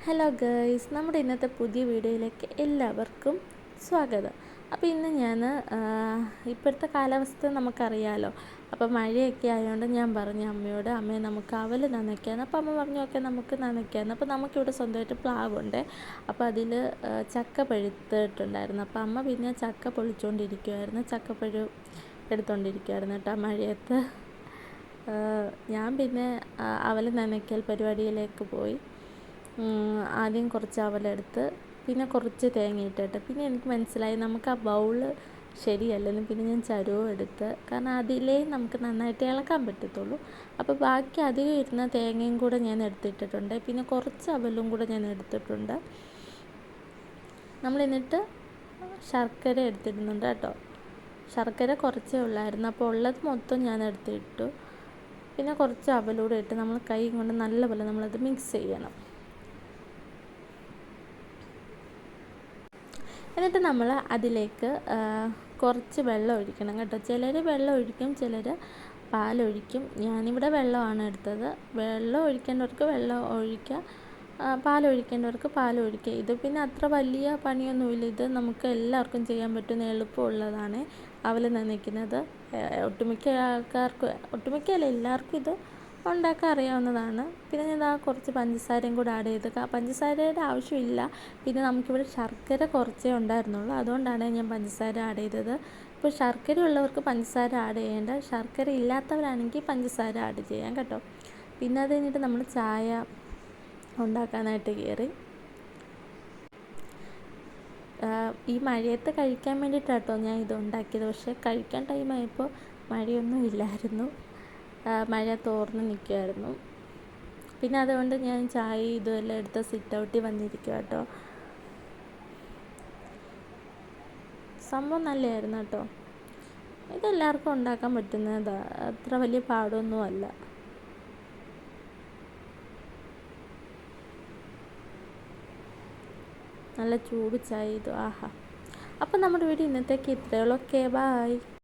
Hello guys, നമ്മുടെ ഇന്നത്തെ പുതിയ വീഡിയോയിലേക്ക് എല്ലാവർക്കും സ്വാഗതം. അപ്പോൾ ഇന്ന് ഞാൻ ഇപ്പോഴത്തെ കാലാവസ്ഥ നമുക്കറിയാമല്ലോ. അപ്പോൾ മഴയൊക്കെ ആയതുകൊണ്ട് ഞാൻ പറഞ്ഞു അമ്മയോട്, അമ്മയെ നമുക്ക് അവൽ നനയ്ക്കാമെന്ന്. അപ്പോൾ അമ്മ പറഞ്ഞു ഓക്കെ നമുക്ക് നനയ്ക്കാമെന്ന്. അപ്പോൾ നമുക്കിവിടെ സ്വന്തമായിട്ട് പ്ലാവുണ്ട്. അപ്പോൾ അതിൽ ചക്ക പഴുത്തിട്ടുണ്ടായിരുന്നു. അപ്പോൾ അമ്മ പിന്നെ ചക്ക പൊളിച്ചുകൊണ്ടിരിക്കുമായിരുന്നു, ചക്കപ്പഴു എടുത്തുകൊണ്ടിരിക്കുമായിരുന്നു കേട്ടോ മഴയത്ത്. ഞാൻ പിന്നെ അവൽ നനയ്ക്കൽ പരിപാടിയിലേക്ക് പോയി. ആദ്യം കുറച്ച് അവലെടുത്ത് പിന്നെ കുറച്ച് തേങ്ങ ഇട്ടിട്ട് പിന്നെ എനിക്ക് മനസ്സിലായി നമുക്ക് ആ ബൗള് ശരിയല്ലെന്ന്. പിന്നെ ഞാൻ ചരുവം എടുത്ത്, കാരണം അതിലേ നമുക്ക് നന്നായിട്ട് ഇളക്കാൻ പറ്റത്തുള്ളൂ. അപ്പോൾ ബാക്കി അധികം ഇരുന്ന തേങ്ങയും കൂടെ ഞാൻ എടുത്തിട്ടിട്ടുണ്ട്, പിന്നെ കുറച്ച് അവലും കൂടെ ഞാൻ എടുത്തിട്ടുണ്ട്. എന്നിട്ട് ശർക്കര എടുത്തിടുന്നുണ്ട് കേട്ടോ. ശർക്കര കുറച്ചേ ഉള്ളായിരുന്നു, അപ്പോൾ ഉള്ളത് മൊത്തം ഞാൻ എടുത്തിട്ടു. പിന്നെ കുറച്ച് അവലൂടെ ഇട്ട് നമ്മൾ കൈ കൊണ്ട് നല്ലപോലെ നമ്മളത് മിക്സ് ചെയ്യണം. എന്നിട്ട് നമ്മൾ അതിലേക്ക് കുറച്ച് വെള്ളം ഒഴിക്കണം കേട്ടോ. ചിലർ വെള്ളം ഒഴിക്കും, ചിലർ പാലൊഴിക്കും. ഞാനിവിടെ വെള്ളമാണ് എടുത്തത്. വെള്ളം ഒഴിക്കേണ്ടവർക്ക് വെള്ളം ഒഴിക്കുക, പാലൊഴിക്കേണ്ടവർക്ക് പാലൊഴിക്കുക. ഇത് പിന്നെ അത്ര വലിയ പണിയൊന്നുമില്ല. ഇത് നമുക്ക് എല്ലാവർക്കും ചെയ്യാൻ പറ്റുന്ന എളുപ്പമുള്ളതാണ് അവൽ നനയ്ക്കുന്നത്. ഒട്ടുമിക്കല്ല എല്ലാവർക്കും ഇത് ഉണ്ടാക്കാൻ അറിയാവുന്നതാണ്. പിന്നെ ഞാൻ കുറച്ച് പഞ്ചസാരയും കൂടെ ആഡ് ചെയ്ത്, പഞ്ചസാരയുടെ ആവശ്യമില്ല. പിന്നെ നമുക്കിവിടെ ശർക്കര കുറച്ചേ ഉണ്ടായിരുന്നുള്ളൂ, അതുകൊണ്ടാണ് ഞാൻ പഞ്ചസാര ആഡ് ചെയ്തത്. ഇപ്പോൾ ശർക്കര ഉള്ളവർക്ക് പഞ്ചസാര ആഡ് ചെയ്യേണ്ട, ശർക്കര ഇല്ലാത്തവരാണെങ്കിൽ പഞ്ചസാര ആഡ് ചെയ്യാം കേട്ടോ. പിന്നെ അത് കഴിഞ്ഞിട്ട് നമ്മൾ ചായ ഉണ്ടാക്കാനായിട്ട് കയറി. ഈ മഴയത്ത് കഴിക്കാൻ വേണ്ടിയിട്ടാട്ടോ ഞാൻ ഇത് ഉണ്ടാക്കിയത്. പക്ഷേ കഴിക്കാൻ ടൈമായപ്പോൾ മഴയൊന്നും ഇല്ലായിരുന്നു, മഴ തോർന്ന് നിൽക്കുമായിരുന്നു. പിന്നെ അതുകൊണ്ട് ഞാൻ ചായ ഇതുമെല്ലാം എടുത്ത് സിറ്റ് ഔട്ടിൽ വന്നിരിക്കുക കേട്ടോ. സംഭവം നല്ലതായിരുന്നു കേട്ടോ. ഇതെല്ലാവർക്കും ഉണ്ടാക്കാൻ പറ്റുന്നതാണ്, അത്ര വലിയ പാടൊന്നും അല്ല. നല്ല ചൂട് ചായ ഇത്, ആഹാ. അപ്പം നമ്മുടെ വീഡിയോ ഇന്നത്തേക്ക് ഇത്രയേ ഉള്ളൂ. Okay, by.